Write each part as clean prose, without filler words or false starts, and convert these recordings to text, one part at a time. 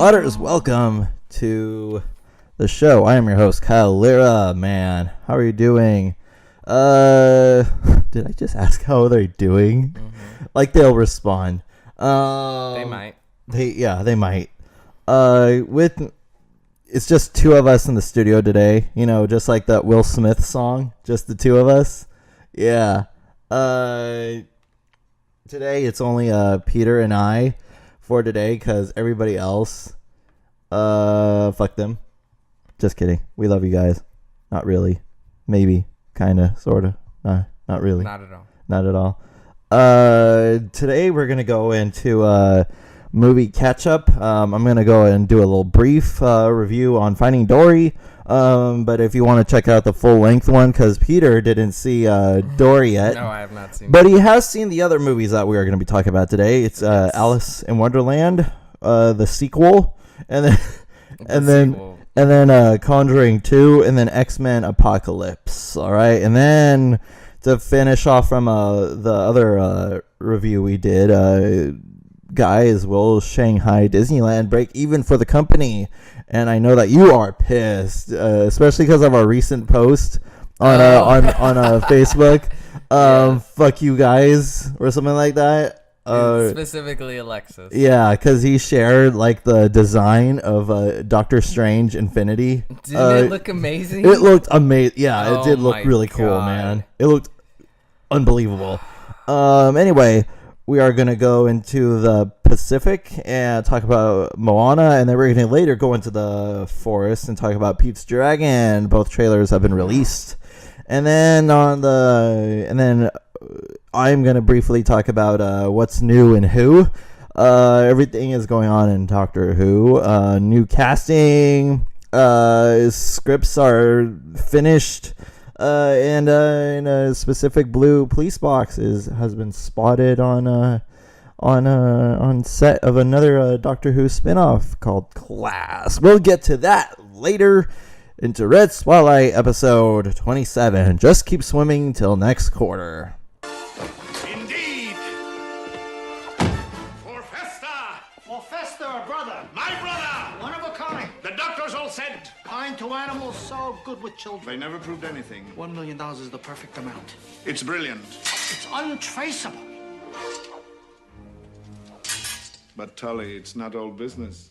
Waters, welcome to the show. I am your host, Kyle Lira. Man, how are you doing? Did I just ask how they're doing? Mm-hmm. Like they'll respond. They might. They might. It's just two of us in the studio today. You know, just like that Will Smith song, just the two of us. Yeah. Today it's only Peter and I for today because everybody else, fuck them. Just kidding. We love you guys. Not really. Maybe. Kinda. Sorta. Not really. Not at all. Not at all. Today we're gonna go into movie catch up. I'm gonna go and do a little brief review on Finding Dory. But if you want to check out the full length one, because Peter didn't see Dory yet. No, I have not seen. But he has seen the other movies that we are going to be talking about today. It's Alice in Wonderland, the sequel, and then Conjuring 2, and then X-Men Apocalypse. All right, and then to finish off from the other review we did, guys, will Shanghai Disneyland break even for the company? And I know that you are pissed, especially because of our recent post on Facebook. Fuck you guys, or something like that. Specifically Alexis. Yeah, because he shared like the design of Doctor Strange Infinity. Didn't it look amazing? It looked amazing. Yeah, it did look really God. cool, man. It looked unbelievable. Anyway, we are going to go into the Pacific and talk about Moana, and then we're going to later go into the forest and talk about Pete's Dragon. Both trailers have been released. And then I'm going to briefly talk about what's new and who. Everything is going on in Doctor Who. New casting, scripts are finished. And a specific blue police box has been spotted on set of another Doctor Who spinoff called Class. We'll get to that later into Red Spotlight episode 27. Just keep swimming till next quarter. Indeed. For Festa, brother. My brother. One of a kind. The doctors all said. Kind to animals, so good with children. They never proved anything. $1 million is the perfect amount. It's brilliant. It's untraceable. But Tully, it's not old business.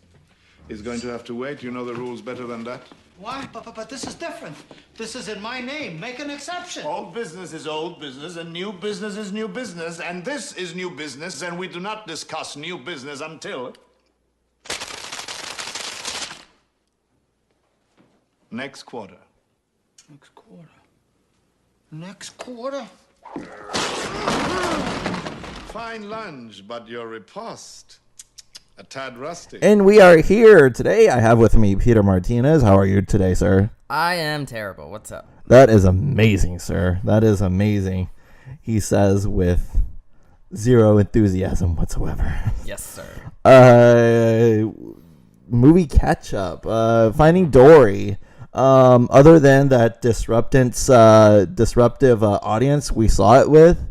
He's going to have to wait. You know the rules better than that. Why? But this is different. This is in my name. Make an exception. Old business is old business, and new business is new business, and this is new business, and we do not discuss new business until next quarter. Next quarter. Next quarter? Fine lunch, but your riposte, a tad rusty. And we are here today. I have with me Peter Martinez. How are you today, sir? I am terrible. What's up? That is amazing, sir. That is amazing. He says with zero enthusiasm whatsoever. Yes, sir. Movie catch up. Finding Dory. Other than that disruptive audience we saw it with,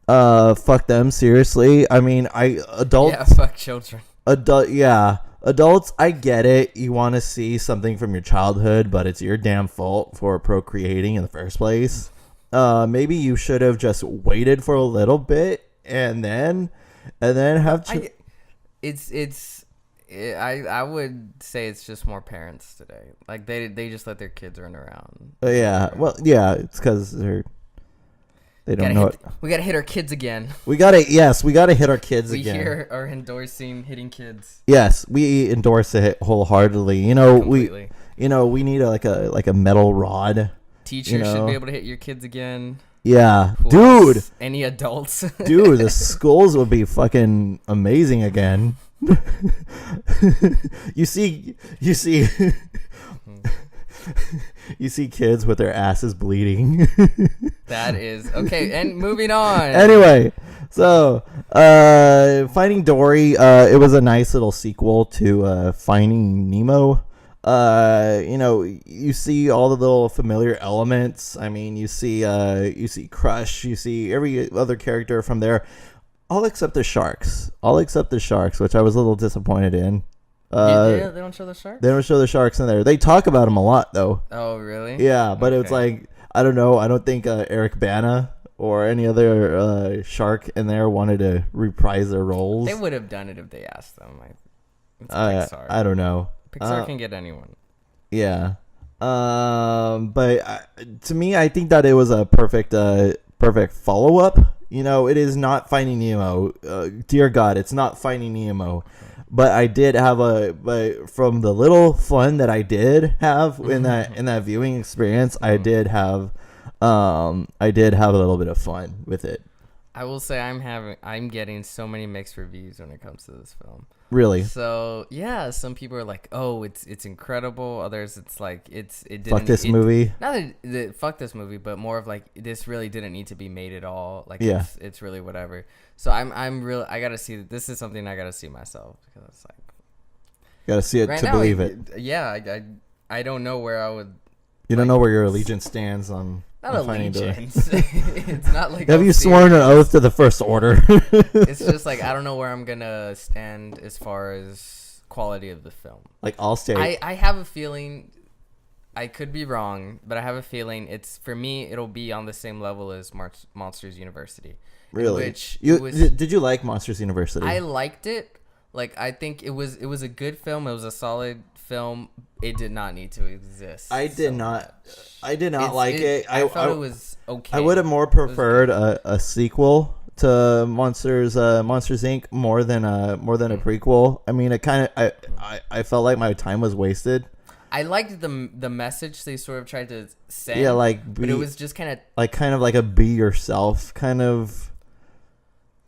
fuck them, seriously. I mean, adults. Yeah, fuck children. Adults, I get it. You want to see something from your childhood, but it's your damn fault for procreating in the first place. Maybe you should have just waited for a little bit and then have. I would say it's just more parents today. Like they just let their kids run around. Yeah. Well, yeah. It's because they don't know it. We gotta hit our kids again. We gotta hit our kids again. We here are endorsing hitting kids. Yes, we endorse it wholeheartedly. You know, Completely. we need a metal rod. Teachers should be able to hit your kids again. Yeah, Who else? Any adults? Dude, the schools would be fucking amazing again. You see kids with their asses bleeding. That is okay. And moving on. Anyway, so Finding Dory, it was a nice little sequel to Finding Nemo. You see all the little familiar elements. I mean, you see Crush, you see every other character from there, all except the sharks, which I was a little disappointed in. They don't show the sharks. They don't show the sharks in there. They talk about them a lot though. Oh, really? Yeah, but it's like I don't know. I don't think Eric Bana or any other shark in there wanted to reprise their roles. They would have done it if they asked them. It's Pixar. I don't know. Pixar can get anyone. Yeah. But to me, I think that it was a perfect follow up. You know, it is not Finding Nemo. Dear God, it's not Finding Nemo. But I did have but from the little fun that I did have in that viewing experience, I did have a little bit of fun with it. I will say I'm getting so many mixed reviews when it comes to this film. Really? So yeah, some people are like, "Oh, it's incredible." Others, it's like it didn't. Fuck this movie. Not that fuck this movie, but more of like this really didn't need to be made at all. Like it's really whatever. So I'm real. I gotta see. This is something I gotta see myself because it's like gotta see it right to now, believe it. Yeah, I don't know where I would. You don't know where your allegiance stands on. Not Finding Dory. allegiance. It's not like. Have you sworn an oath to the First Order? It's just like I don't know where I'm gonna stand as far as quality of the film. Like Allstate. I have a feeling, I could be wrong, but I have a feeling for me it'll be on the same level as Monsters University. Really? Did you like Monsters University? I liked it. Like I think it was a good film. It was a solid film. It did not need to exist. I did not like it. I thought it was okay. I would have more preferred a sequel to Monsters Inc. more than a prequel. I mean, it kind of I felt like my time was wasted. I liked the message they sort of tried to send. Yeah, but it was just kind of like a be yourself kind of.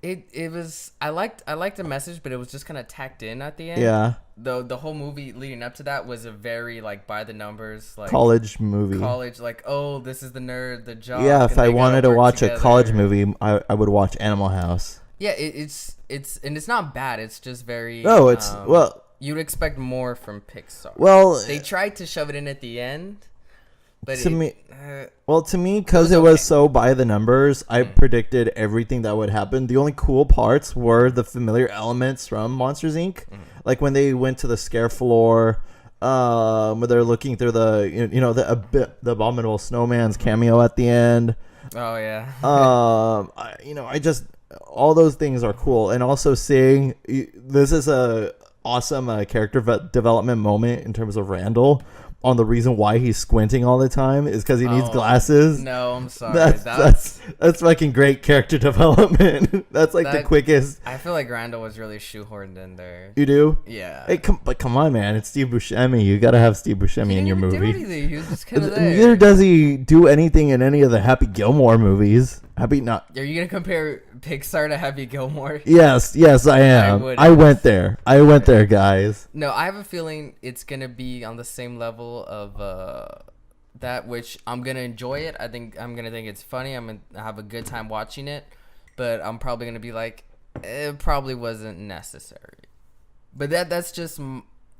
It was I liked the message, but it was just kind of tacked in at the end. Yeah. The whole movie leading up to that was a very like by the numbers like college movie. College like this is the nerd, the jock. Yeah, if I wanted to watch a college movie, I would watch Animal House. Yeah, it's and it's not bad. It's just very. No, it's you'd expect more from Pixar. Well, they tried to shove it in at the end. But to me, because it was so by the numbers, I predicted everything that would happen. The only cool parts were the familiar elements from Monsters Inc. Like when they went to the scare floor, where they're looking through the abominable snowman's cameo at the end. Oh yeah. I just all those things are cool, and also seeing this is a awesome character development moment in terms of Randall. On the reason why he's squinting all the time is because he needs glasses. No, I'm sorry. That's fucking great character development. That's like the quickest. I feel like Randall was really shoehorned in there. You do? Yeah. Hey, come on, man! It's Steve Buscemi. You gotta have Steve Buscemi in your movie. He didn't do anything. He was just kind of there. Neither does he do anything in any of the Happy Gilmore movies. Are you gonna compare Pixar to Happy Gilmore? Yes, I am. I went there, guys. No, I have a feeling it's gonna be on the same level of that, which I'm gonna enjoy it. I think I'm gonna think it's funny. I'm gonna have a good time watching it, but I'm probably gonna be like, it probably wasn't necessary. But that's just.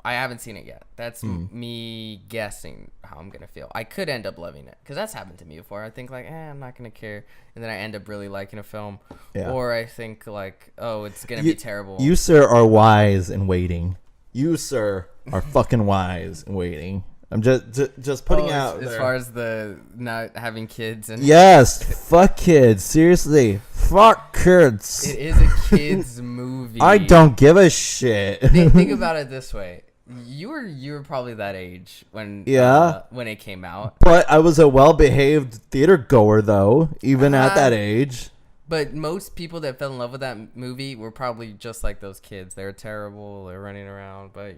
I haven't seen it yet. That's me guessing how I'm going to feel. I could end up loving it because that's happened to me before. I think like, I'm not going to care. And then I end up really liking a film. Yeah. Or I think like, it's going to be terrible. You, sir, are wise in waiting. You, sir, are fucking wise in waiting. I'm just putting out as far as the not having kids and yes, fuck kids. Seriously, fuck kids. It is a kids movie. I don't give a shit. Think about it this way: you were probably that age when it came out. But I was a well-behaved theater goer, though, even at that age. But most people that fell in love with that movie were probably just like those kids. They're terrible. They're running around. But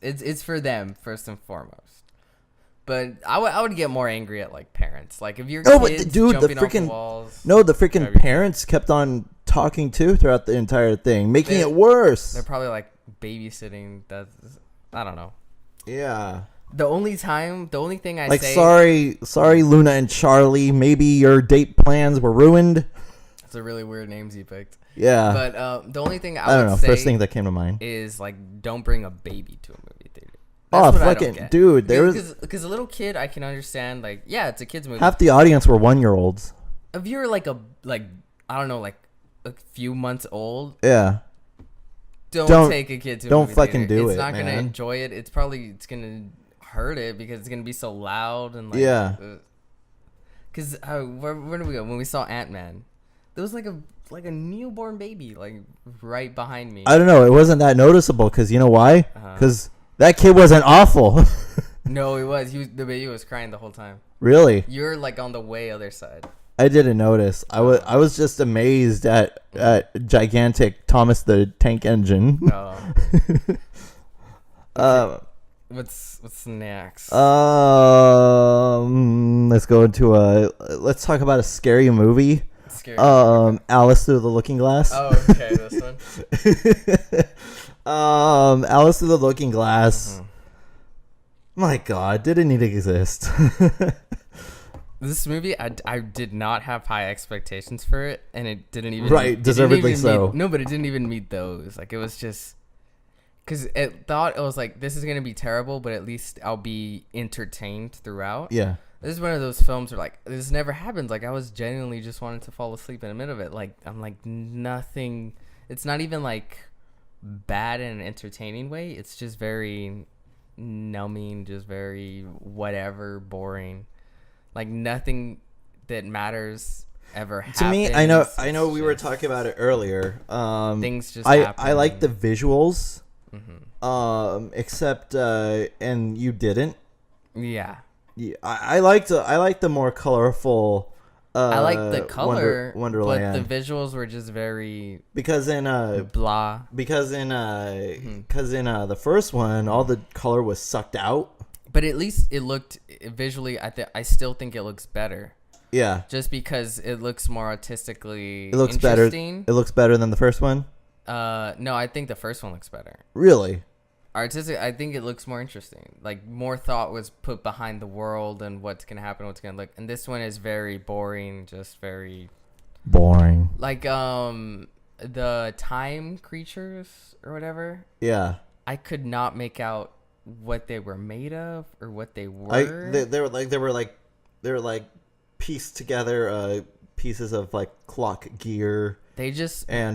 it's for them first and foremost. But I would get more angry at like parents. Like if your kids jumping off the walls. No, the freaking parents kept on talking too throughout the entire thing, making it worse. They're probably like babysitting. I don't know. Yeah. The only thing I like, say, sorry, Luna and Charlie. Maybe your date plans were ruined. That's a really weird names you picked. Yeah. But the only thing I don't know. First thing that came to mind is like, don't bring a baby to a movie theater. That's fucking dude! There was because a little kid, I can understand. Like, yeah, it's a kids movie. Half the audience were 1-year-olds. If you're like I don't know, like a few months old. Yeah. don't take a kid to a don't movie fucking theater. do It's it, not gonna man. enjoy it. It's gonna hurt it because it's gonna be so loud and like. Yeah. Because where did we go when we saw Ant-Man? There was like a newborn baby like right behind me. I don't know. It wasn't that noticeable because you know why? Because that kid wasn't awful. No, it was. The baby was crying the whole time. Really? You're like on the way other side. I didn't notice. I was just amazed at gigantic Thomas the Tank Engine. What's next? Let's go into let's talk about a scary movie. Scary. Alice Through the Looking Glass. Oh, okay, this one. Alice Through the Looking Glass. My God, did it need to exist? This movie, I did not have high expectations for it, and it didn't even deservedly so. But it didn't even meet those. Like it was just because it was like this is gonna be terrible, but at least I'll be entertained throughout. Yeah. This is one of those films where like this never happens. Like I was genuinely just wanting to fall asleep in the middle of it. Like I'm like nothing. It's not even like bad in an entertaining way. It's just very numbing, just very whatever, boring. Like nothing that matters ever happens. To me, I know we were talking about it earlier. Things just happen. I like the visuals. Except and you didn't. Yeah. Yeah, I like the more colorful. I like the color, Wonderland, but the visuals were just very because in blah. Because in the first one, all the color was sucked out. But at least it looked visually. I still think it looks better. Yeah, just because it looks more artistically. It looks interesting. Better. It looks better than the first one. No, I think the first one looks better. Really? Artistic, I think it looks more interesting. Like more thought was put behind the world and what's gonna happen, what's gonna look. And this one is very boring, just very boring. Like the time creatures or whatever. Yeah. I could not make out what they were made of or what they were. They were like pieced together pieces of like clock gear. They just and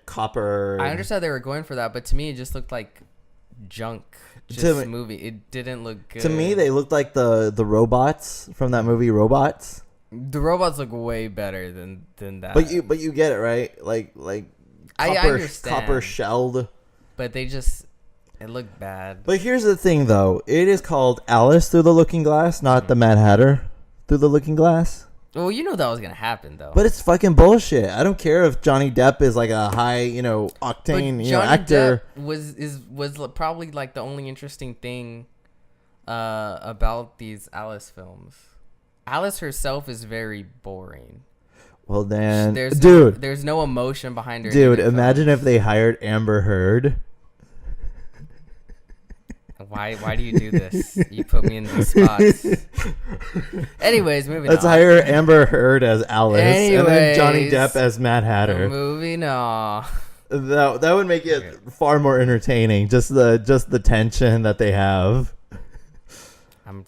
copper. I understand they were going for that, but to me it just looked like junk. Movie. It didn't look good. To me, they looked like the robots from that movie, Robots. The robots look way better than that. But you get it, right? Like I understand. Copper shelled. But it looked bad. But here's the thing, though. It is called Alice Through the Looking Glass, not the Mad Hatter Through the Looking Glass. Well, you know that was gonna happen, though. But it's fucking bullshit. I don't care if Johnny Depp is like a high, octane, actor. Depp was probably like the only interesting thing about these Alice films. Alice herself is very boring. Well, then, there's no emotion behind her. Dude, imagine if they hired Amber Heard. Why do you do this? You put me in these spots. Anyways, moving on. Let's hire Amber Heard as Alice and then Johnny Depp as Mad Hatter. Moving on. That would make it far more entertaining. Just the tension that they have. I'm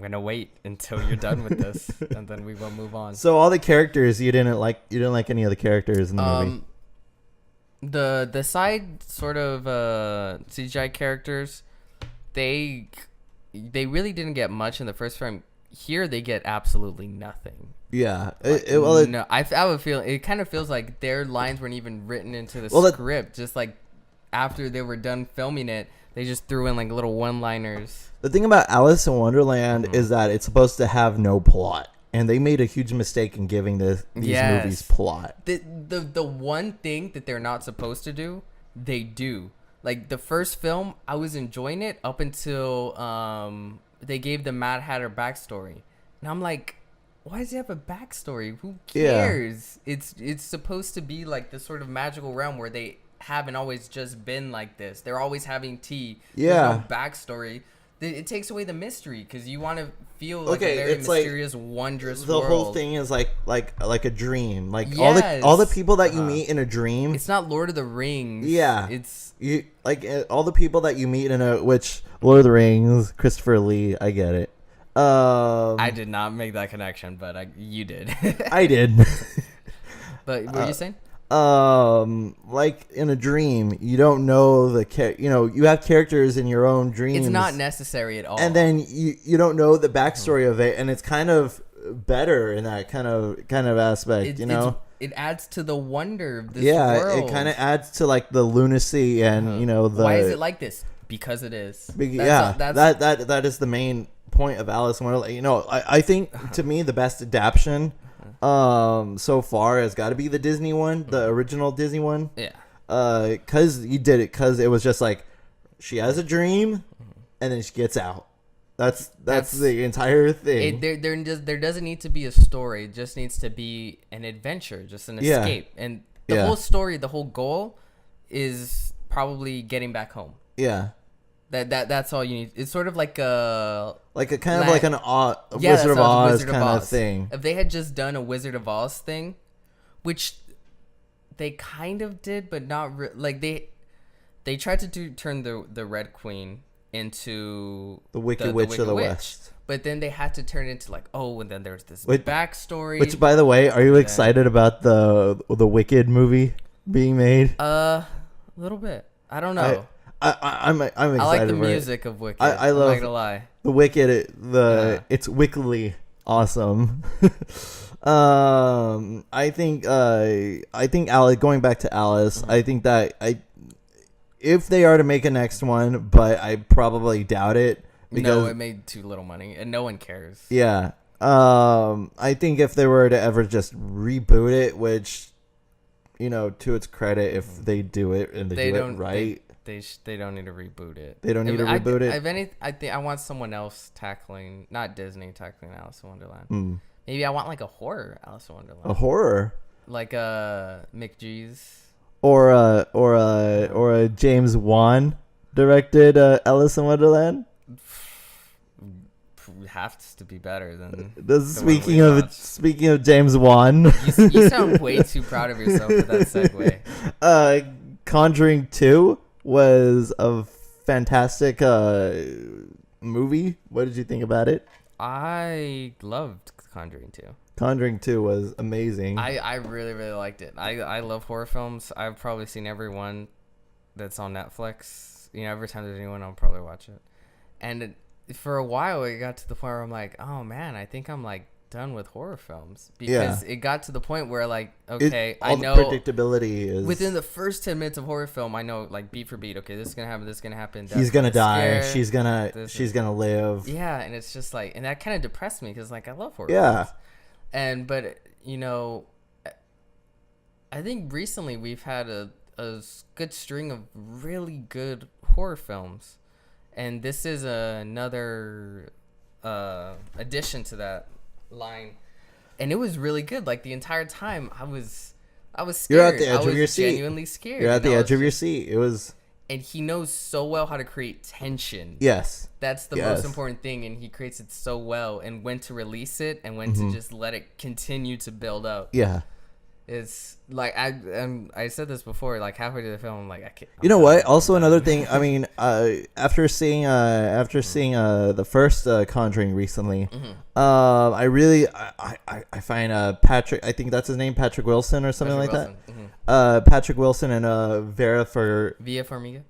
gonna wait until you're done with this, and then we will move on. So all the characters you didn't like any of the characters in the movie. The side sort of CGI characters. They really didn't get much in the first film. Here they get absolutely nothing. Yeah. No, I would feel it kind of feels like their lines weren't even written into the script. Just like after they were done filming it, they just threw in like little one-liners. The thing about Alice in Wonderland is that it's supposed to have no plot, and they made a huge mistake in giving these movies plot. The one thing that they're not supposed to do, they do. Like, the first film, I was enjoying it up until they gave the Mad Hatter backstory. And I'm like, why does he have a backstory? Who cares? Yeah. It's supposed to be like this sort of magical realm where they haven't always just been like this. They're always having tea. Yeah. There's no backstory. It takes away the mystery because you want to feel like a very mysterious, wondrous world. The whole thing is like a dream. Like all the people that you meet in a dream. It's not Lord of the Rings. Yeah. All the people that you meet which Lord of the Rings, Christopher Lee, I get it. I did not make that connection, but you did. I did. But what were you saying? like in a dream, you don't know you have characters in your own dreams. It's not necessary at all. And then you don't know the backstory of it, and it's kind of better in that kind of aspect, it adds to the wonder of this it world. kind of adds to like the lunacy and why is it like this? Because it is. That is the main point of Alice in Wonderland. I think to me the best adaptation so far has got to be the Disney one, the original Disney one. Yeah. Because it was just like she has a dream and then she gets out. That's the entire thing. There doesn't need to be a story. It just needs to be an adventure, just an escape. And the whole story, the whole goal is probably getting back home. Yeah. That's all you need. It's sort of like a Wizard of Oz kind of thing. If they had just done a Wizard of Oz thing, which they kind of did, but not like they tried to turn the Red Queen into the Wicked Witch of the West. But then they had to turn it into like, and then there's this backstory. Which, by the way, are you excited about the Wicked movie being made? A little bit. I don't know. I'm excited. I like the music of Wicked. I love. I'm not gonna lie. The Wicked. It's wickedly awesome. I think Alice. Going back to Alice, I think that if they are to make a next one, but I probably doubt it because it made too little money and no one cares. Yeah. I think if they were to ever just reboot it, which, to its credit, if they do it and they do it right, they don't need to reboot it. They don't need to reboot it. If any, I think I want someone else not Disney tackling Alice in Wonderland. Maybe I want like a horror Alice in Wonderland. A horror, like McGee's. Or a James Wan directed Alice in Wonderland. Has to be better than. Speaking of James Wan, you sound way too proud of yourself for that segue. Conjuring 2 was a fantastic movie. What did you think about it? I loved Conjuring 2. Conjuring 2 was amazing. I really, really liked it. I love horror films. I've probably seen every one that's on Netflix. Every time there's a new one, I'll probably watch it. And for a while, it got to the point where I'm like, oh, man, I think I'm, like, done with horror films. Because it got to the point where, like, okay, I know. The predictability is. Within the first 10 minutes of horror film, I know, like, beat for beat, okay, this is going to happen, this is going to happen. He's going to die. She's going to live. Yeah, and it's just like, and that kind of depressed me because, like, I love horror films. But I think recently we've had a good string of really good horror films, and this is another addition to that line, and it was really good. Like the entire time, I was scared. You're at the edge of your seat. Genuinely scared. You're at the edge of your seat. It was. And he knows so well how to create tension. Yes. That's the most important thing, and he creates it so well, and when to release it and when to just let it continue to build up. Yeah. It's like I said this before, like halfway through the film, I'm like, I can't. You know what? Also, another thing. I mean, after seeing the first Conjuring recently, I really I find Patrick. I think that's his name, Patrick Wilson or something like that. Patrick Wilson and Vera Farmiga.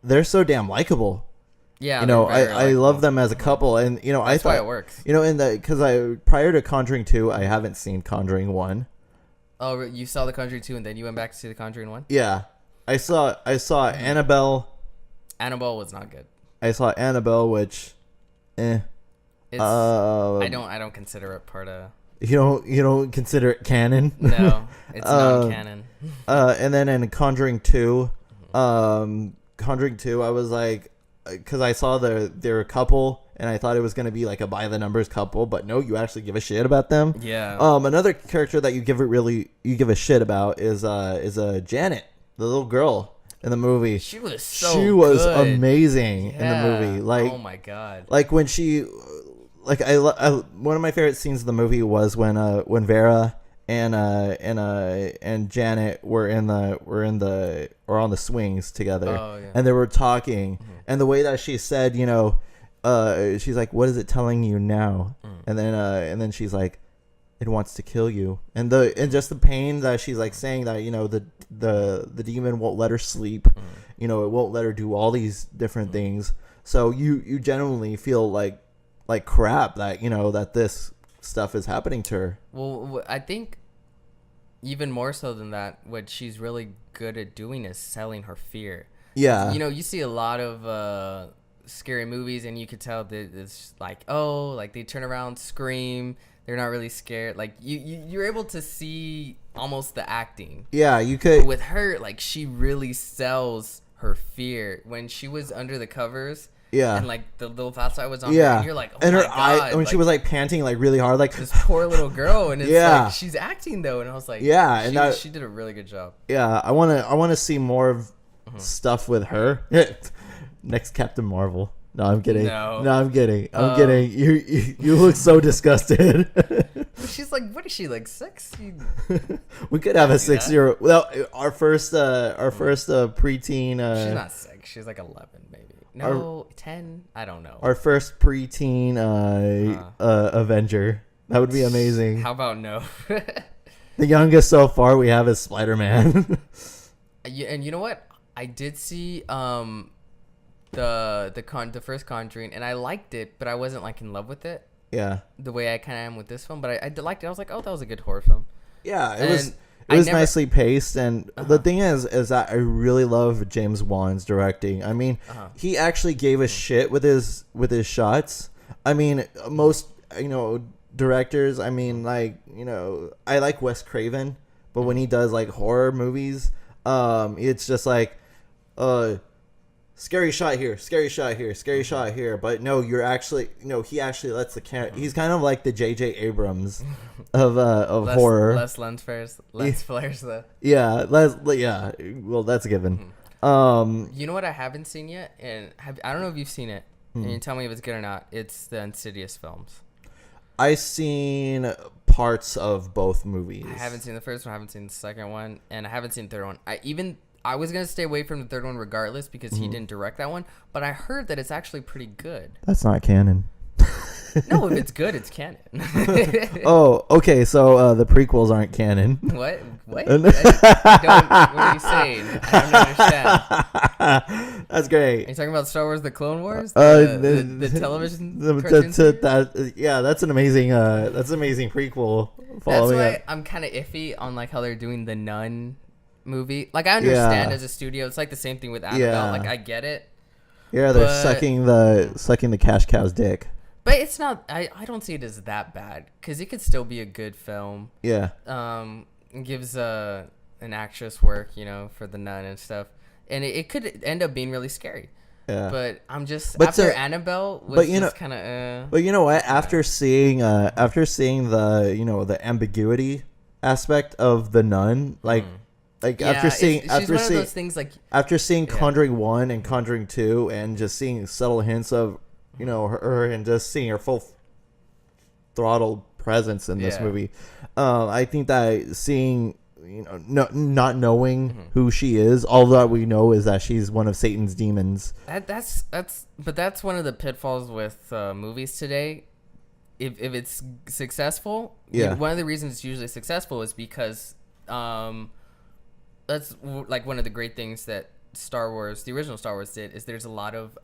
They're so damn likable. Yeah, I love them as a couple, and that's I thought why it works. Because prior to Conjuring 2, I haven't seen Conjuring 1. Oh, you saw the Conjuring 2, and then you went back to see the Conjuring 1? Yeah, I saw Annabelle. Annabelle was not good. I saw Annabelle, which, I don't consider it part of. You don't consider it canon? No, it's non-canon. And then in Conjuring 2, I was like, because I saw they're a couple, and I thought it was gonna be like a by the numbers couple, but no, you actually give a shit about them. Yeah. Another character that you give a shit about is Janet, the little girl in the movie. She was amazing in the movie. Like, oh my god. Like when she, like I one of my favorite scenes of the movie was when Vera and Janet were on the swings together, and they were talking, and the way that she said, she's like, "What is it telling you now?" And then she's like, it wants to kill you, and just the pain that she's like saying that the demon won't let her sleep, it won't let her do all these different things. So you genuinely feel like crap that that this stuff is happening to her. Well, I think even more so than that, what she's really good at doing is selling her fear. Yeah. You see a lot of scary movies, and you could tell that it's like, oh, like they turn around, scream. They're not really scared. Like you're able to see almost the acting. Yeah, you could. With her, like she really sells her fear. When she was under the covers, and like the little flashlight was on her, and you're like, oh and my her eye God, when she was like panting like really hard, like this poor little girl, and it's like she's acting though, and I was like, she did a really good job. Yeah, I wanna see more of stuff with her. Next Captain Marvel. No, I'm kidding. No, I'm kidding. I'm kidding. You look so disgusted. She's like, what is she, like 6? We could have a 6-year. Well, our first preteen. She's not 6. She's like 11, maybe. No, 10. I don't know. Our first preteen Avenger. That would be amazing. How about no? The youngest so far we have is Spider-Man. And you know what? I did see the first Conjuring, and I liked it, but I wasn't like in love with it. Yeah. The way I kind of am with this one, but I liked it. I was like, oh, that was a good horror film. Yeah, it was nicely paced, and the thing is that I really love James Wan's directing. I mean, he actually gave a shit with his shots. I mean, most directors. I mean, like I like Wes Craven, but when he does like horror movies, it's just like, scary shot here, scary shot here, scary shot here. But no, he actually lets the camera. He's kind of like the J.J. Abrams of horror. Less lens flares though. Yeah, well, that's a given. You know what I haven't seen yet, and I don't know if you've seen it, and you tell me if it's good or not. It's the Insidious films. I've seen parts of both movies. I haven't seen the first one. I haven't seen the second one, and I haven't seen the third one. I was going to stay away from the third one regardless because he didn't direct that one, but I heard that it's actually pretty good. That's not canon. No, if it's good, it's canon. Oh, okay, so the prequels aren't canon. What? What are you saying? I don't understand. That's great. Are you talking about Star Wars: The Clone Wars? The television cartoon series? That's an amazing prequel. That's why I'm kind of iffy on like how they're doing the Nun movie. Like I understand as a studio, it's like the same thing with Annabelle. Yeah. Like I get it. Yeah, they're sucking the cash cow's dick. But it's not. I don't see it as that bad because it could still be a good film. Yeah. It gives an actress work, for the Nun and stuff, and it could end up being really scary. Yeah. But I'm just after Annabelle was just kind of. But you know what? After seeing the the ambiguity aspect of the Nun, after seeing those things after seeing Conjuring 1 and Conjuring 2 and just seeing subtle hints of her and just seeing her full throttle presence in this movie, I think that seeing not knowing who she is, all that we know is that she's one of Satan's demons. That's one of the pitfalls with movies today. If it's successful, one of the reasons it's usually successful is because that's like one of the great things that the original Star Wars did is there's a lot of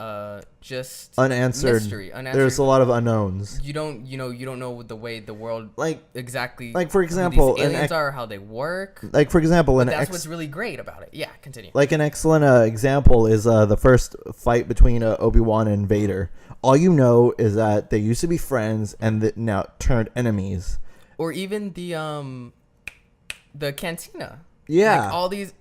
just unanswered mystery. There's a lot of unknowns. You don't know the way the world exactly for example who these aliens are, how they work. For example, that's what's really great about it. Yeah, continue. Like an excellent example is the first fight between Obi-Wan and Vader. All you know is that they used to be friends and now turned enemies. Or even the cantina. Yeah,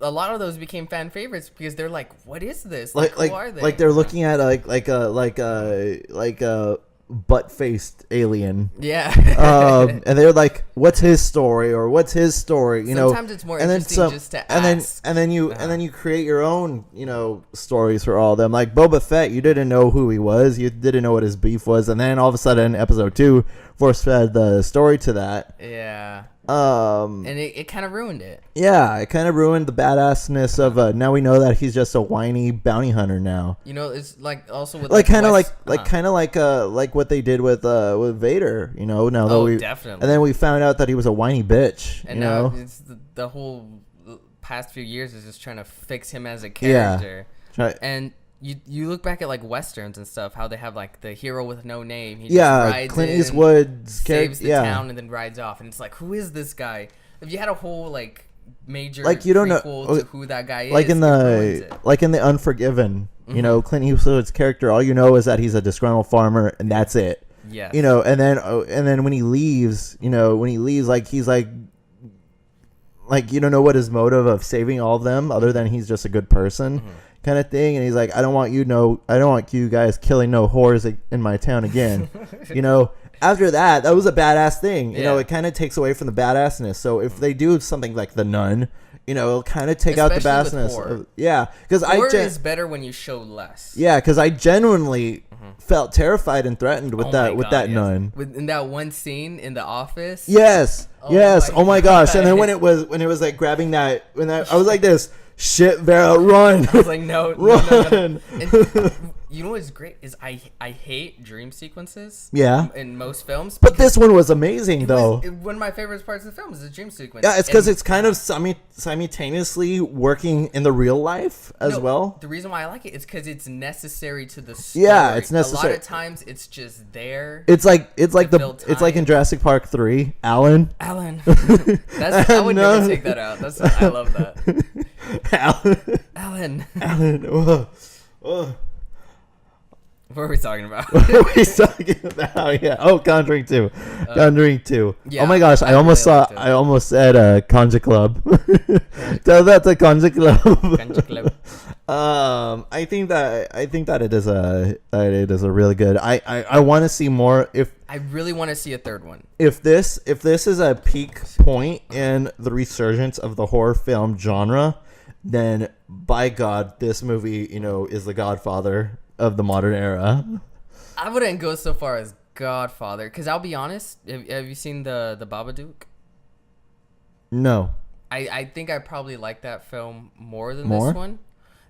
a lot of those became fan favorites because they're like, "What is this? Who are they?" Like they're looking at like a butt-faced alien. Yeah. And they're like, "What's his story?" or "What's his story?" Sometimes it's more interesting just to ask. And then you create your own stories for all of them. Like Boba Fett, you didn't know who he was, you didn't know what his beef was, and then all of a sudden, episode 2 force fed the story to that. Yeah. And it kind of ruined it. Yeah, it kind of ruined the badassness of. Now we know that he's just a whiny bounty hunter now. You know, it's like also with like kind of like what they did with Vader. You know, now that we definitely. And then we found out that he was a whiny bitch. And you now know, it's the whole past few years is just trying to fix him as a character. Yeah. And you look back at like westerns and stuff, how they have like the hero with no name. He just rides Clint in, Eastwood's saves the town and then rides off, and it's like, who is this guy? If you had a whole like major like you don't know to who that guy is, like in the Unforgiven, you know, Clint Eastwood's character, all you know is that he's a disgruntled farmer, and that's it. Yeah, you know, and then when he leaves, like he's like you don't know what his motive of saving all of them, other than he's just a good person. Kind of thing, and he's like, I don't want you guys killing no whores in my town again. You know, after that was a badass thing. You know, it kind of takes away from the badassness. So if they do something like The Nun, you know, it'll kind of take out the badassness. Because is better when you show less. Yeah, because I genuinely felt terrified and threatened with that nun. In that one scene in the office. Yes. Oh my gosh! And then when it was like grabbing that, I was like this. Shit, Vera, run! I was like, no, run. No. You know what's great is I hate dream sequences. Yeah. In most films, but this one was amazing though. One of my favorite parts of the film is the dream sequence. Yeah, it's because it's kind of simultaneously working in the real life as well. The reason why I like it is because it's necessary to the story. Yeah, it's necessary. A lot of times it's just there. It's like in Jurassic Park 3, Alan. I would never take that out. I love that. Alan. Whoa. What are we talking about? What are we talking about? Yeah. Oh, Conjuring 2. Conjuring 2. Yeah, oh my gosh, I almost said Conja Club. Tell that to Conja Club. Conja Club. I think that it is a really good. I want to see more. I really want to see a third one. If this is a peak point in the resurgence of the horror film genre, then by God, this movie, you know, is the Godfather of the modern era. I wouldn't go so far as Godfather, because I'll be honest. Have you seen the Babadook? No. I think I probably like that film more than this one.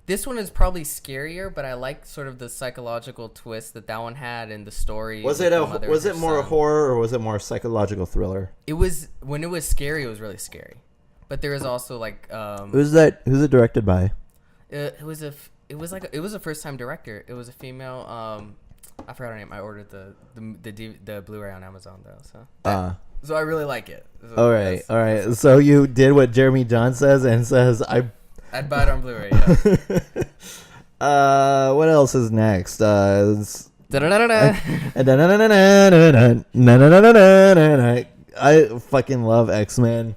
This one is probably scarier, but I like sort of the psychological twist that one had in the story. Was it more a horror or was it more a psychological thriller? It was, when it was scary, it was really scary. But there was also like Who's it directed by? It was a first time director. It was a female. I forgot her name. I ordered the Blu-ray on Amazon though. So I really like it. So all right. So you did what Jeremy John says and says I'd buy it on Blu-ray. Yeah. What else is next? I fucking love X-Men.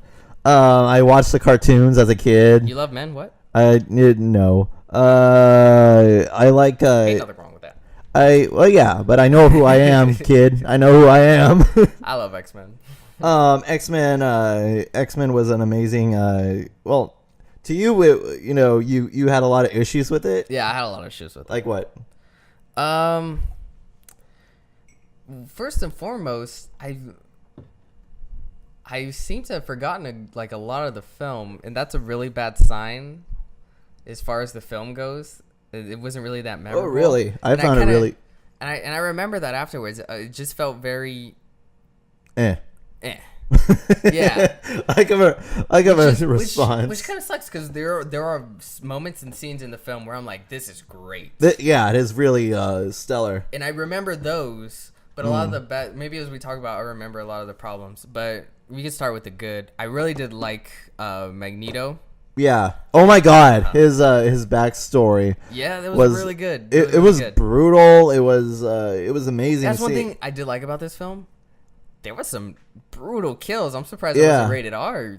I watched the cartoons as a kid. You love men? What? I no. I like. Ain't nothing wrong with that. Yeah, but I know who I am, kid. I know who I am. I love X-Men. X-Men was an amazing. Well, to you, you had a lot of issues with it. Yeah, I had a lot of issues with it. Like what? First and foremost, I seem to have forgotten a lot of the film, and that's a really bad sign as far as the film goes. It wasn't really that memorable. Oh, really? I found it really... And I remember that afterwards. It just felt very... Yeah. I give a response. Which kind of sucks, because there are moments and scenes in the film where I'm like, this is great. Yeah, it is really stellar. And I remember those, but a lot of the bad... Maybe as we talk about, I remember a lot of the problems. But we can start with the good. I really did like Magneto. Yeah. Oh my God. His backstory. Yeah, that was really good. It was good. Brutal. It was amazing. That's one thing I did like about this film. There was some brutal kills. I'm surprised it wasn't rated R.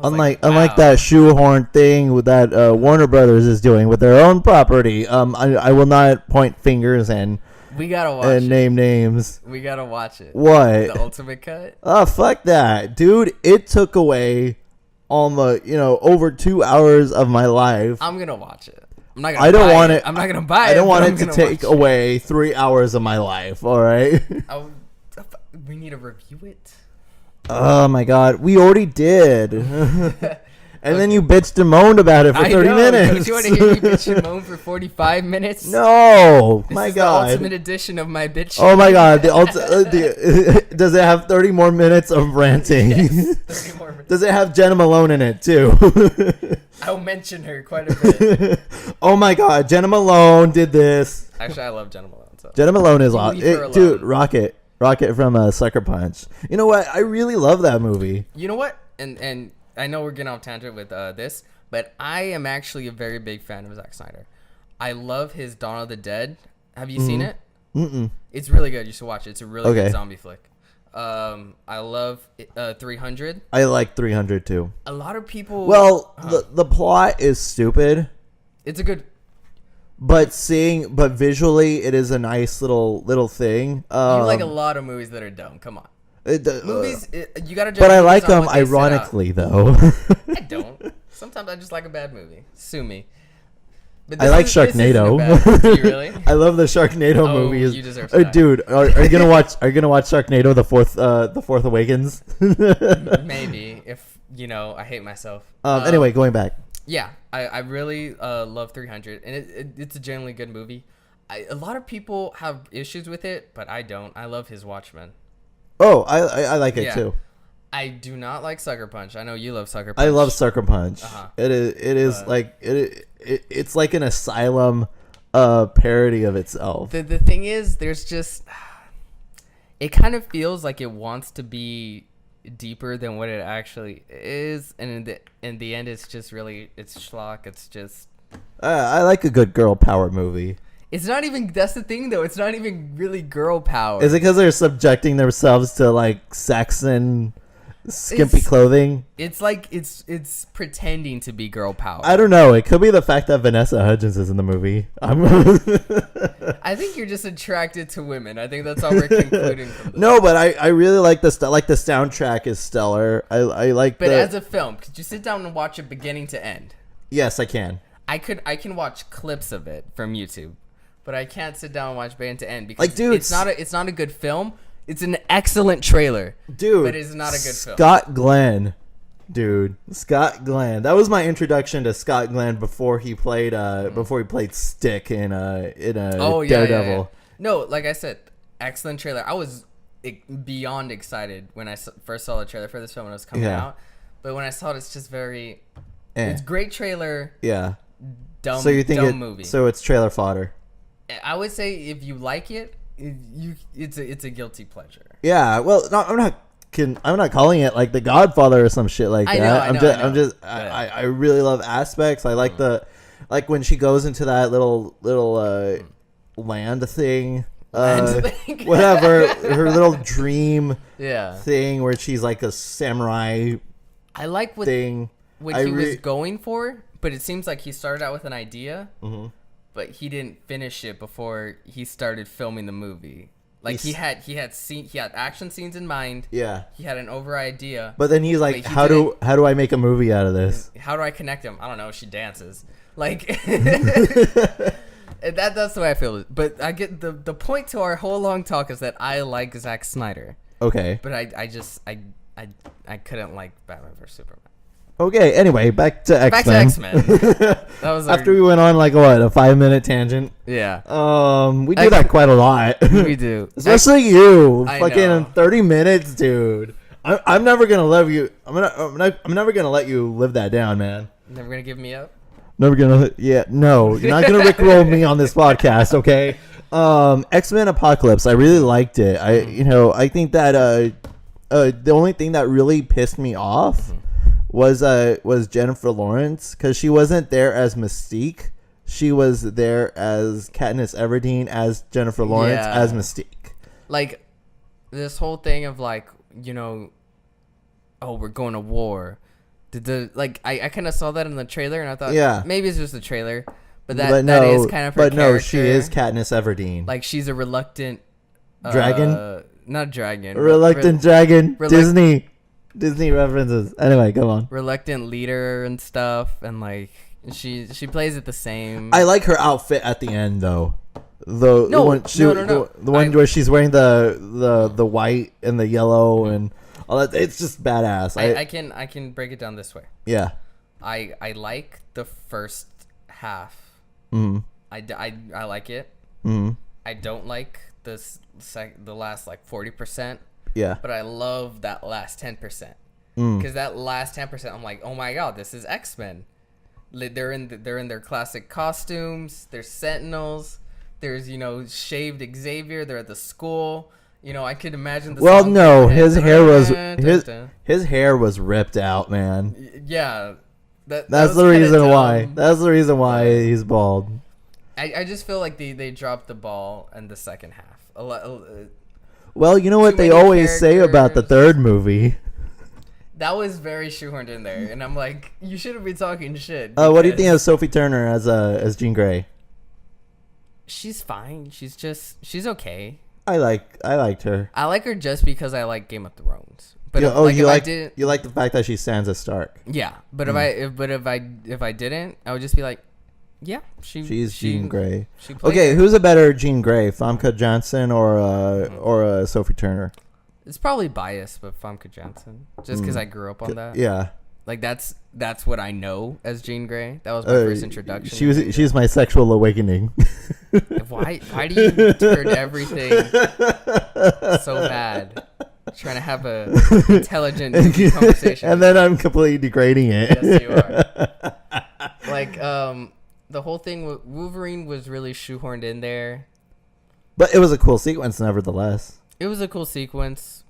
Unlike that shoehorn thing with that Warner Brothers is doing with their own property. I will not point fingers and we gotta watch and name names. We gotta watch it. What? The ultimate cut? Oh, fuck that, dude! It took away almost over 2 hours of my life. I'm gonna watch it. I'm not gonna buy it. I don't want it to take away 3 hours of my life. All right. We need to review it. Oh my god, we already did. And then you bitched and moaned about it for 30 minutes. Don't you want to hear me bitch and moan for 45 minutes? No, This my is god. the ultimate edition of my bitch. Oh my god, does it have 30 more minutes of ranting? Yes, 30 more minutes. Does it have Jenna Malone in it too? I'll mention her quite a bit. Oh my god, Jenna Malone did this. Actually, I love Jenna Malone. So. Jenna Malone is You awesome. leave her Dude, alone. Rocket from Sucker Punch. You know what? I really love that movie. You know what? And I know we're getting off tangent with this, but I am actually a very big fan of Zack Snyder. I love his Dawn of the Dead. Have you seen it? Mm-mm. It's really good. You should watch it. It's a really Okay. good zombie flick. I love 300. I like 300 too. A lot of people. Well, the plot is stupid, it's a good. but visually it is a nice little thing. You like a lot of movies that are dumb. Come on. Movies, you gotta. Judge but I movies like on them what they set out. ironically though. I don't. Sometimes I just like a bad movie. Sue me. But I like this isn't a Sharknado. bad- Do you really? I love the Sharknado Oh, movies. you deserve to die. Dude, are you gonna watch? Are you gonna watch Sharknado the Fourth Awakens? Maybe if I hate myself. Anyway, going back. Yeah, I really love 300, and it's a generally good movie. A lot of people have issues with it, but I don't. I love his Watchmen. Oh, I like it Yeah. too. I do not like Sucker Punch. I know you love Sucker Punch. I love Sucker Punch. Uh-huh. It is like it's like an Asylum parody of itself. The thing is, there's just it kind of feels like it wants to be deeper than what it actually is, and in the end, it's just really it's schlock. It's just I like a good girl power movie. it's not even. That's the thing, though. It's not even really girl power. Is it because they're subjecting themselves to like sex and skimpy clothing? It's like it's pretending to be girl power. I don't know. It could be the fact that Vanessa Hudgens is in the movie. I think you're just attracted to women. I think that's all we're concluding from this. No, but I really like the soundtrack is stellar. I like. But as a film, could you sit down and watch it beginning to end? Yes, I can. I can watch clips of it from YouTube, but I can't sit down and watch beginning to end because Like, dude, it's not a good film. It's an excellent trailer, Dude, but it's not a good film. Scott Glenn. That was my introduction to Scott Glenn before he played Stick in Daredevil. Yeah. No, like I said, excellent trailer. I was beyond excited when I first saw the trailer for this film when it was coming out. But when I saw it, it's just very. It's great trailer. Yeah. Dumb. So you think dumb movie? So it's trailer fodder. I would say if you like it, it's a guilty pleasure. Yeah. Well, no, I'm not calling it like The Godfather or some shit like that. I really love aspects. I like when she goes into that little land thing. Whatever, her little dream thing where she's like a samurai. I like what thing. What he was going for, but it seems like he started out with an idea, but he didn't finish it before he started filming the movie. Like he had action scenes in mind. Yeah, he had an over idea. But then he's like, how do I make a movie out of this? How do I connect him? I don't know. She dances like. That's the way I feel. But I get the point to our whole long talk is that I like Zack Snyder. Okay. But I couldn't like Batman vs Superman. Okay, anyway, back to X-Men. That was after we went on like what, a 5-minute tangent. Yeah. We do that quite a lot. We do, especially you. Fucking 30 minutes, dude. I'm never gonna let you. I'm never gonna let you live that down, man. Never gonna give me up. Never gonna. Yeah, no, you're not gonna rickroll me on this podcast, okay? X-Men Apocalypse. I really liked it. I think that the only thing that really pissed me off was Jennifer Lawrence, because she wasn't there as Mystique. She was there as Katniss Everdeen as Jennifer Lawrence as Mystique. Like this whole thing of like, we're going to war. I kind of saw that in the trailer and I thought maybe it's just a trailer, but that is kind of her character. No, she is Katniss Everdeen. Like she's a reluctant dragon, not dragon, reluctant dragon. Disney references. Anyway, go on. Reluctant leader and stuff, and like she plays it the same. I like her outfit at the end though. The one where she's wearing the white and the yellow and It's just badass. I can break it down this way. Yeah. I like the first half. Mm-hmm. I like it. Mm-hmm. I don't like the last like 40%. Yeah. But I love that last 10%. Because that last 10%, I'm like, oh my god, this is X-Men. They're in their classic costumes. There's Sentinels. There's shaved Xavier. They're at the school. I could imagine. His hair was ripped out, man. Yeah, that's the reason why. That's the reason why he's bald. I just feel like they dropped the ball in the second half. Well, you know what they always say about the third movie. That was very shoehorned in there, and I'm like, you shouldn't be talking shit. What do you think of Sophie Turner as Jean Grey? She's fine. She's okay. I liked her. I like her just because I like Game of Thrones. But you like the fact that she's Sansa Stark. Yeah, but if I didn't, I would just be like, yeah, she's Jean Grey. Okay, who's a better Jean Grey, Famke Janssen or Sophie Turner? It's probably biased, but Famke Janssen, just because I grew up on that. Yeah, like that's what I know as Jean Grey. That was my first introduction. She's my sexual awakening. Why do you turn everything so bad? Trying to have a intelligent conversation, and then I'm completely degrading it. Yes, you are. Like the whole thing with Wolverine was really shoehorned in there, but it was a cool sequence, nevertheless. It was a cool sequence,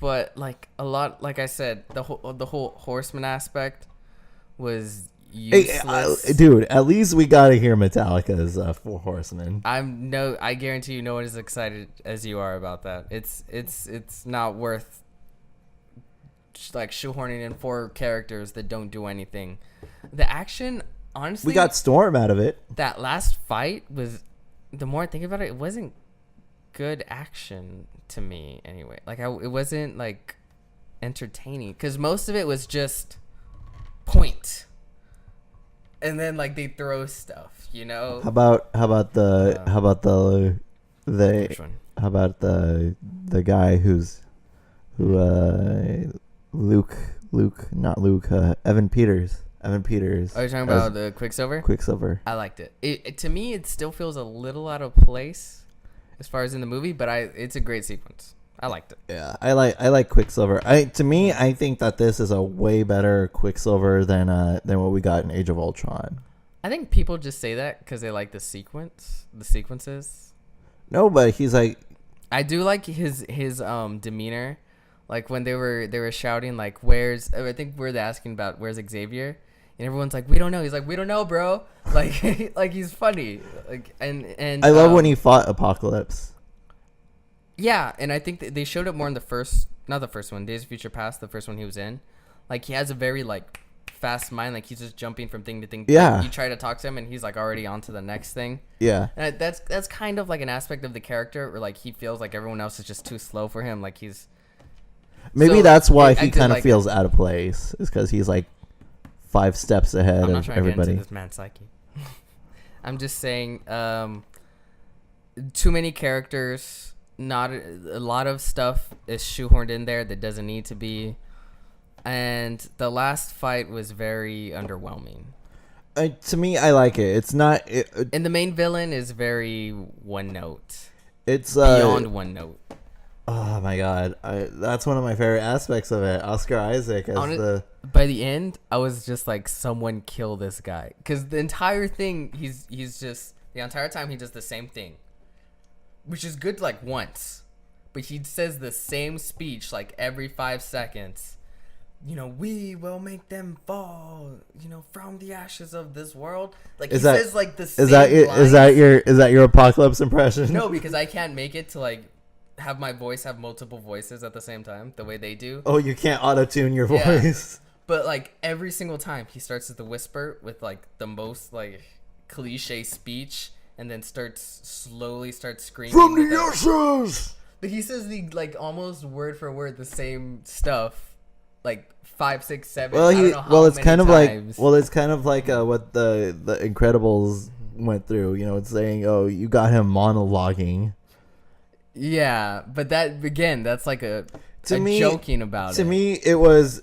but like I said, the whole Horseman aspect was useless. Hey, dude, at least we gotta hear Metallica's Four Horsemen. I guarantee you, no one is excited as you are about that. It's not worth like shoehorning in 4 characters that don't do anything. The action, honestly, we got Storm out of it. That last fight was, the more I think about it, it wasn't good action to me anyway. Like it wasn't like entertaining because most of it was just point, and then like they throw stuff, How about the guy Evan Peters. Are you talking about the Quicksilver? Quicksilver. I liked it. To me, it still feels a little out of place as far as in the movie, but it's a great sequence. I liked it. Yeah, I like Quicksilver. I think that this is a way better Quicksilver than what we got in Age of Ultron. I think people just say that because they like the sequences. No, but he's like, I do like his demeanor, like when they were shouting like, I think we're asking about where's Xavier. And everyone's like, we don't know. He's like, we don't know, bro. Like, like he's funny. Like, and I love when he fought Apocalypse. Yeah, and I think they showed it more in not the first one, Days of Future Past, the first one he was in. Like, he has a very like fast mind. Like, he's just jumping from thing to thing. Yeah. You try to talk to him, and he's like already on to the next thing. Yeah. And that's kind of like an aspect of the character where like he feels like everyone else is just too slow for him. Like he's. Maybe that's why he kind of feels out of place. Is because he's like 5 steps ahead of everybody. To get into this man's psyche. I'm just saying, too many characters. Not a lot of stuff is shoehorned in there that doesn't need to be, and the last fight was very underwhelming. To me, I like it. It's not. And the main villain is very one note. It's beyond one note. Oh my god, that's one of my favorite aspects of it. Oscar Isaac as By the end, I was just like, someone kill this guy, because the entire thing, he's just the entire time he does the same thing, which is good like once, but he says the same speech like every 5 seconds. We will make them fall, from the ashes of this world. Like says like the same is that your Apocalypse impression? No, because I can't make it to like have my voice have multiple voices at the same time the way they do. Oh, you can't auto-tune your voice. But like every single time he starts with the whisper with like the most like cliche speech, and then slowly starts screaming from the ashes. But he says the like almost word for word the same stuff, like 5, 6, 7. It's kind of like what the Incredibles went through. It's saying, oh, you got him monologuing. Yeah, but that again, that's like a joking about it. To me, it was.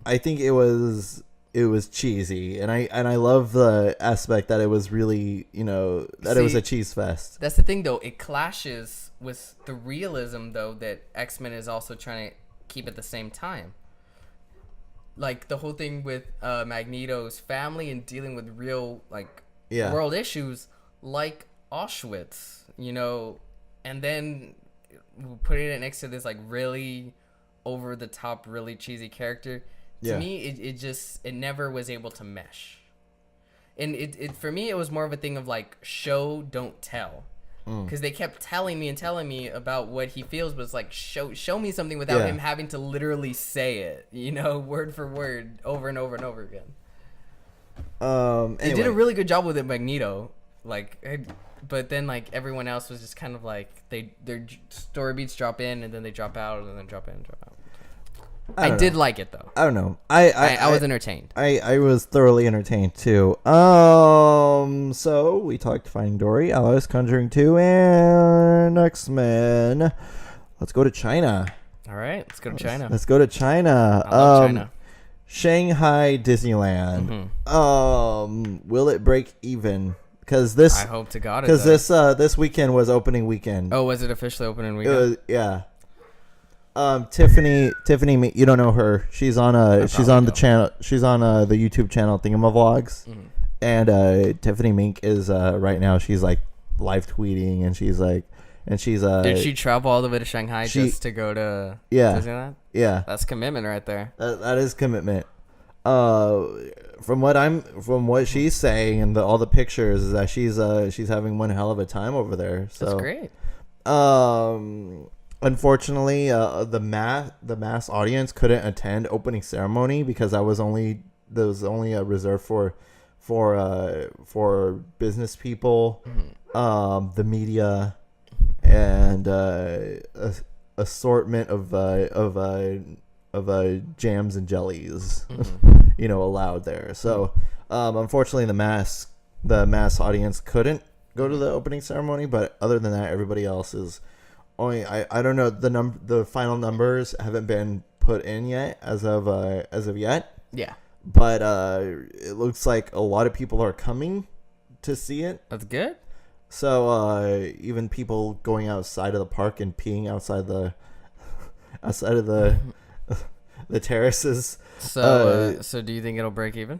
I think it was cheesy, and I love the aspect that it was really, that it was a cheese fest. That's the thing, though. It clashes with the realism, though, that X-Men is also trying to keep at the same time. Like the whole thing with Magneto's family and dealing with real world issues like Auschwitz, and then putting it next to this really over the top, really cheesy character. To me, it never was able to mesh. And it for me, it was more of a thing of show, don't tell. Because they kept telling me about what he feels, but it's show me something without him having to literally say it, word for word, over and over and over again. They did a really good job with it, Magneto. But then everyone else was just kind of their story beats drop in and then they drop out and then drop in and drop out. I did like it though. I don't know. I was entertained. I was thoroughly entertained too. So we talked Finding Dory, Alice, Conjuring 2, and X-Men. Let's go to China. All right, let's go to China. Let's go to China. I love China. Shanghai Disneyland. Will it break even? Because this, I hope to God it because does. this weekend was opening weekend. Oh, was it officially opening weekend? Yeah. Tiffany, you don't know her. She's on the channel. She's on the YouTube channel Thingamavlogs. And Tiffany Mink is right now. She's live tweeting, and she's Did she travel all the way to Shanghai just to go to Disneyland? Yeah, that's commitment right there. That is commitment. From what she's saying and all the pictures is that she's having one hell of a time over there. So that's great. Unfortunately, the mass audience couldn't attend opening ceremony because that was only reserved for business people, the media, and assortment of jams and jellies, allowed there. So, unfortunately, the mass audience couldn't go to the opening ceremony. But other than that, everybody else is. I don't know, the final numbers haven't been put in yet as of yet. Yeah. But it looks like a lot of people are coming to see it. That's good. So even people going outside of the park and peeing outside of the terraces. So so do you think it'll break even?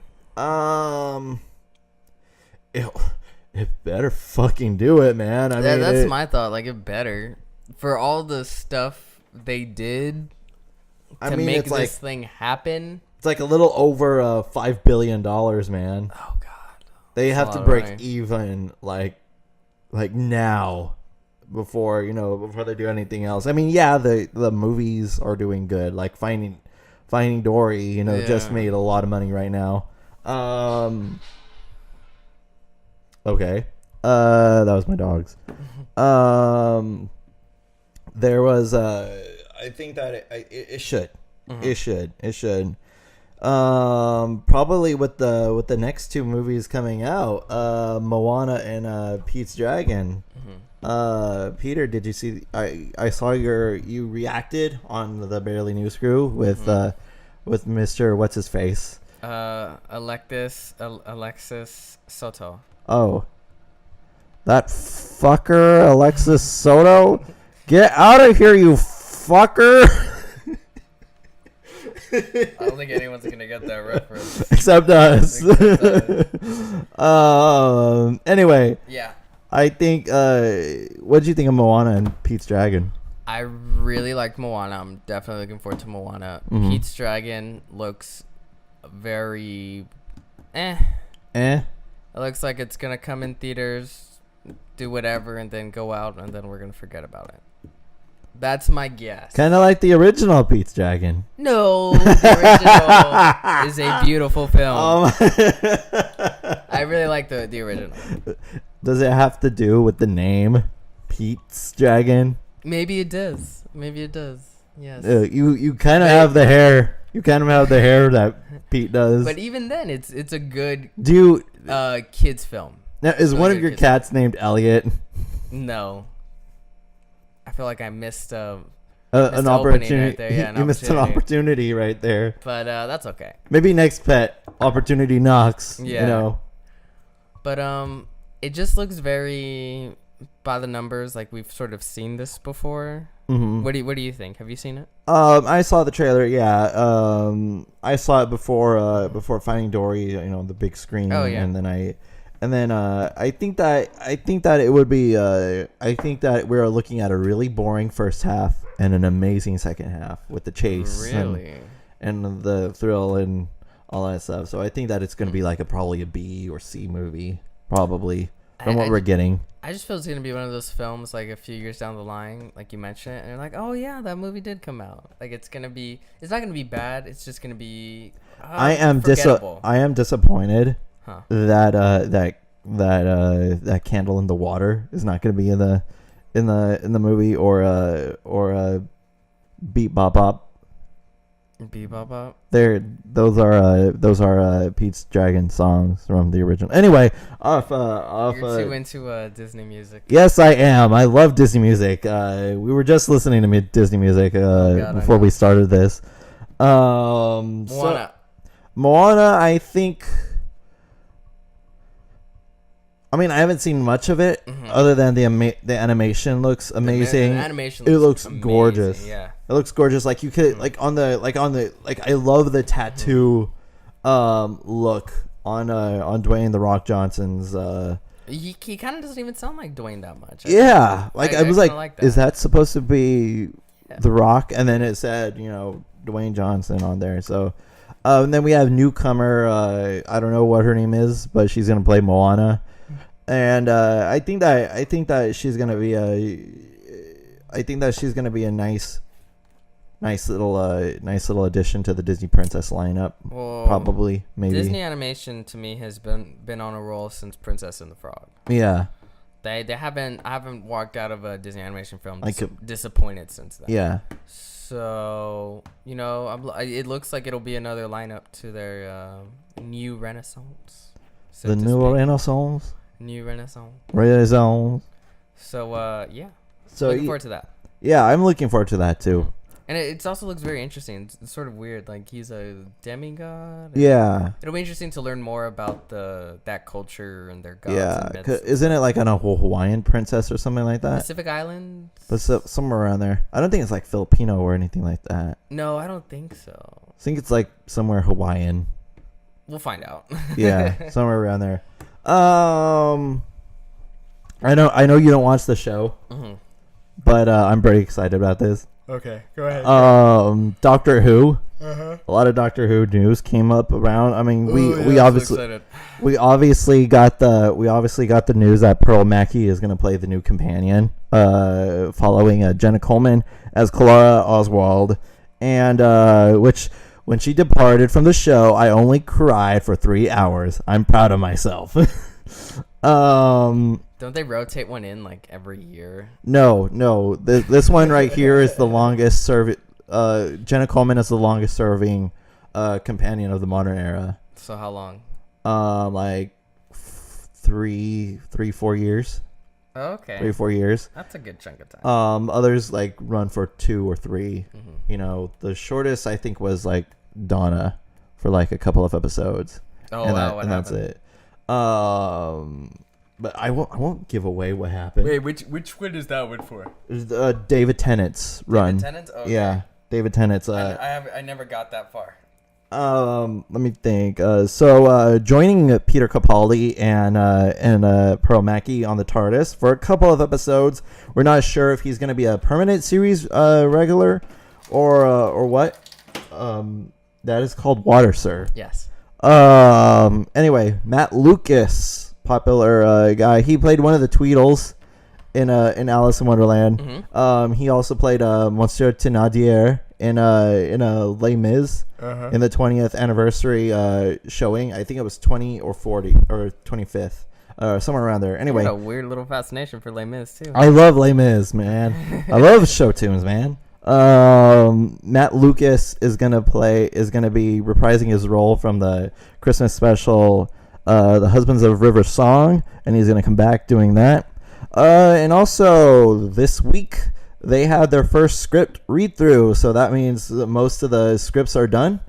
It better fucking do it, man. I mean, that's my thought. It better. For all the stuff they did to make this thing happen. It's a little over $5 billion, man. Oh God! They have to break even now before they do anything else. I mean, yeah, the movies are doing good. Finding Dory, just made a lot of money right now. Okay, that was my dogs. There was I think that it should. It should. Probably with the next two movies coming out, Moana and Pete's Dragon. Peter, did you see? I saw you reacted on the Barely News Crew with Mr. What's his face? Alexis Soto. Oh, that fucker, Alexis Soto. Get out of here, you fucker! I don't think anyone's gonna get that reference except us. Anyway, yeah. I think. What did you think of Moana and Pete's Dragon? I really liked Moana. I'm definitely looking forward to Moana. Pete's Dragon looks very, It looks like it's gonna come in theaters, do whatever, and then go out, and then we're gonna forget about it. That's my guess. Kind of like the original Pete's Dragon. No, the original is a beautiful film. I really like the original. Does it have to do with the name Pete's Dragon? Maybe it does. Yes. You kind of have the hair. You kind of have the hair that Pete does. But even then, it's a good kids film. Now, is one of your cats named Elliot? No. I feel like I missed a an the opening opportunity. right there, yeah, an you missed an opportunity right there. But that's okay. Maybe next pet opportunity knocks. Yeah. You know. But it just looks very by the numbers. Like we've sort of seen this before. Mm-hmm. What do you think? Have you seen it? I saw the trailer. Yeah. I saw it before Finding Dory. You know, the big screen. Oh, yeah. And then I think that it would be. I think that we're looking at a really boring first half and an amazing second half with the chase. Really. And the thrill and all that stuff. So I think that it's going to be like probably a B or C movie, probably from what we're getting. I just feel it's gonna be one of those films like a few years down the line, like you mentioned, and you're like, oh yeah, that movie did come out. Like it's not gonna be bad. It's just gonna be. I am forgettable. I am disappointed Huh. that candle in the water is not going to be in the movie or Beat Bop Bop. Bebop. Those are Pete's Dragon songs from the original. Anyway, You're too into Disney music. Yes, I am. I love Disney music. We were just listening to Disney music before we started this. Moana. Moana, I think. I mean, I haven't seen much of it, other than the animation looks amazing. The animation looks amazing, gorgeous. Yeah, it looks gorgeous. Like you could like on the I love the tattoo look on Dwayne the Rock Johnson's. He kind of doesn't even sound like Dwayne that much. I was like, that. Is that supposed to be the Rock? And then it said, Dwayne Johnson on there. So, and then we have newcomer. I don't know what her name is, but she's gonna play Moana. And I think that she's gonna be a nice little addition to the Disney Princess lineup. Well, probably, maybe. Disney animation to me has been on a roll since Princess and the Frog. Yeah. I haven't walked out of a Disney animation film disappointed since then. Yeah. So it looks like it'll be another lineup to their new renaissance. The new Renaissance. New Renaissance. So yeah. So looking forward to that. Yeah, I'm looking forward to that too. And it also looks very interesting. It's sort of weird. Like he's a demigod. Yeah. It'll be interesting to learn more about that culture and their gods. Yeah. And myths. Isn't it like on a Hawaiian princess or something like that? Pacific Island. But somewhere around there. I don't think it's like Filipino or anything like that. No, I don't think so. I think it's like somewhere Hawaiian. We'll find out. Yeah, somewhere around there. I know you don't watch the show, but I'm pretty excited about this. Okay, go ahead. Doctor Who. A lot of Doctor Who news came up around. I mean, we obviously got the news that Pearl Mackie is going to play the new companion, following Jenna Coleman as Clara Oswald, and which. When she departed from the show, I only cried for 3 hours. I'm proud of myself. Don't they rotate one in like every year? No. This one right here is the longest serving. Jenna Coleman is the longest serving companion of the modern era. So how long? Like 3-4 years. Oh, okay. 3-4 years. That's a good chunk of time. Others like run for 2 or 3. The shortest I think was like Donna for like a couple of episodes. Oh, and wow, and that's it. But I won't give away what happened. Wait, which one is that one for? David Tennant's run. David Tennant? Okay. Yeah, David Tennant's. I never got that far. Let me think. So joining Peter Capaldi and Pearl Mackie on the TARDIS for a couple of episodes. We're not sure if he's going to be a permanent series regular or what. That is called Water, Sir. Yes. Anyway, Matt Lucas, popular guy. He played one of the Tweedles in Alice in Wonderland. He also played Monsieur Thénardier in Les Mis in the 20th anniversary showing. I think it was 20 or 40 or 25th, somewhere around there. Anyway, a weird little fascination for Les Mis too. I love Les Mis, man. I love show tunes, man. Matt Lucas is gonna be reprising his role from the Christmas special, The Husbands of River Song, and he's gonna come back doing that. And also this week, they had their first script read through. So that means that most of the scripts are done.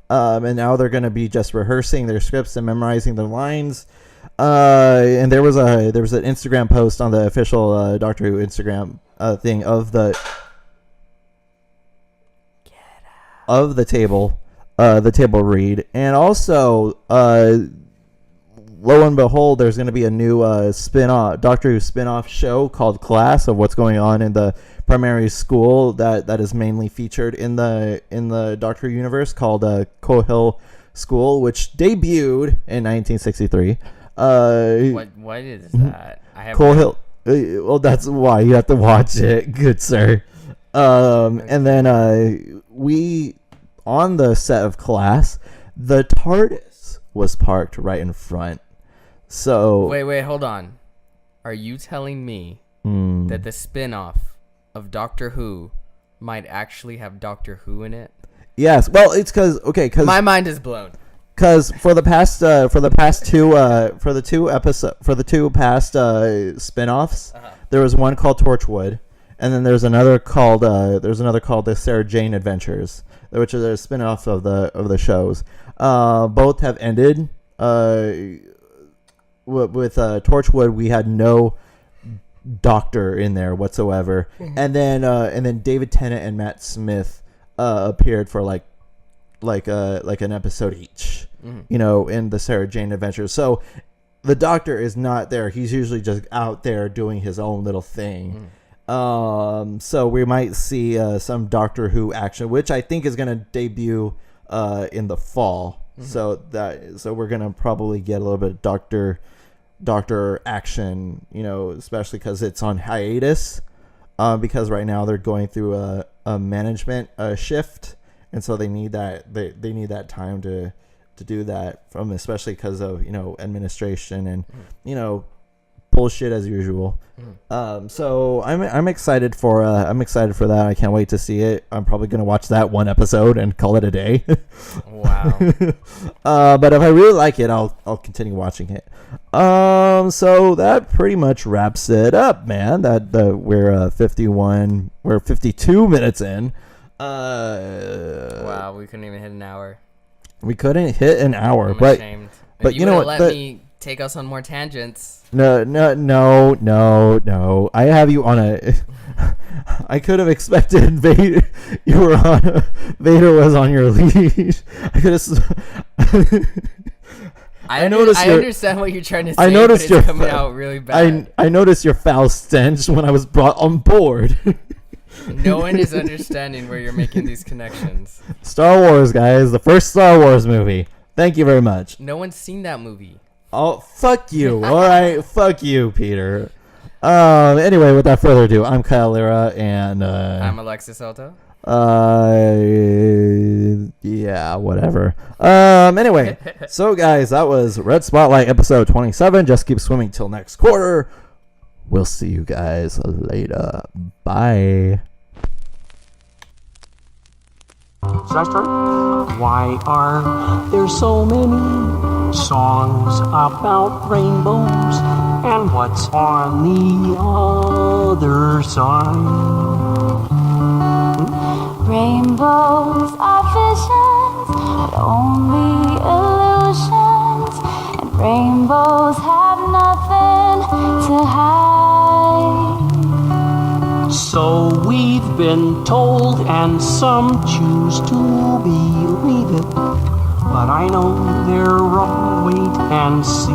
And now they're going to be just rehearsing their scripts and memorizing their lines. And there was an Instagram post on the official Doctor Who Instagram thing of the table read, and also lo and behold, there's going to be a new spin-off Doctor Who spin-off show called Class, of what's going on in the primary school that is mainly featured in the Doctor Who universe, called Cohill School, which debuted in 1963. What is that? I have Cohill. Well, that's why you have to watch it, good sir. And then we, on the set of Class, the TARDIS was parked right in front. So wait, hold on. Are you telling me that the spin-off of Doctor Who might actually have Doctor Who in it? Yes. Well, it's because my mind is blown. Because for the two past spin-offs, there was one called Torchwood, and then there's another called the Sarah Jane Adventures, which is a spin-off of the shows. Both have ended. With Torchwood, we had no Doctor in there whatsoever, and then David Tennant and Matt Smith appeared for like an episode each, in the Sarah Jane Adventures. So the Doctor is not there. He's usually just out there doing his own little thing. So we might see some Doctor Who action, which I think is going to debut in the fall. So we're going to probably get a little bit of Doctor action, especially because it's on hiatus, because right now they're going through a management shift. And so they need that they need that time to do that, especially because of administration and bullshit as usual. So I'm excited for that. I can't wait to see it. I'm probably gonna watch that one episode and call it a day. Wow. But if I really like it, I'll continue watching it. So that pretty much wraps it up, man. We're 52 minutes in. Wow, we couldn't even hit an hour. We couldn't hit an hour, I'm but ashamed. but If you know what? let me take us on more tangents. No. I have you on a. I could have expected Vader. Vader was on your leash. I could have. I understand what you're trying to say. I noticed but it's coming out really bad. I noticed your foul stench when I was brought on board. No one is understanding where you're making these connections. Star Wars, guys, the first Star Wars movie. Thank you very much. No one's seen that movie. Oh, fuck you. All right, fuck you, Peter. Anyway, without further ado, I'm Kyle Lira, and I'm Alexis Soto. Yeah, whatever. Anyway, so guys, that was Red Spotlight episode 27. Just keep swimming till next quarter. We'll see you guys later. Bye. Should I start? Why are there so many songs about rainbows? And what's on the other side? Rainbows are visions, but only illusions. And rainbows have nothing to hide. So we've been told, and some choose to believe it. But I know they're wrong, wait and see.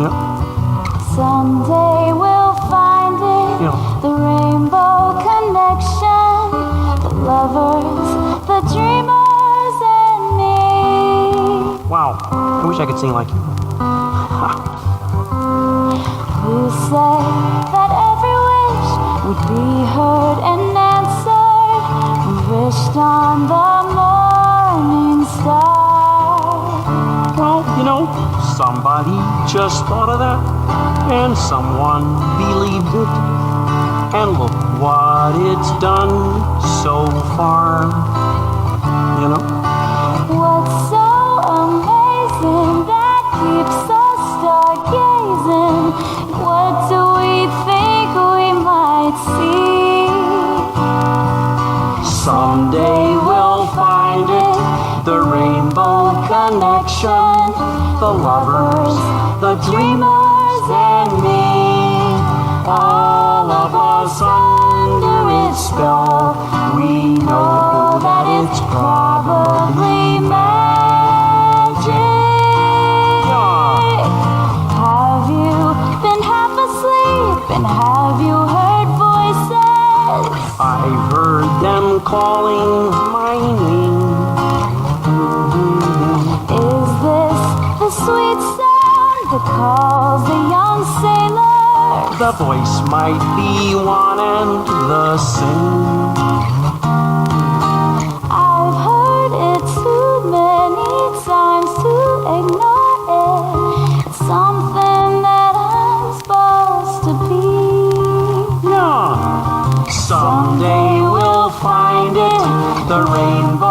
Yep. Someday we'll find it, the rainbow connection, the lovers, the dreamers, and me. Wow, I wish I could sing like you. Who said that every wish would be heard and answered? We wished on the morning star. Well, somebody just thought of that, and someone believed it. And look what it's done so far. What's so amazing that keeps us stargazing? What do we think we might see. Someday we'll find it, the rainbow connection, the lovers, the dreamers, and me. All of us under its spell, we know that it's probably magic. Have you been half asleep and have you heard voices? I've heard them calling my name. Is this the sweet sound that calls the young sailor? The voice might be one and the same. I've heard it too many times to ignore it. It's something that I'm supposed to be. Yeah. Someday we'll find it, the rainbow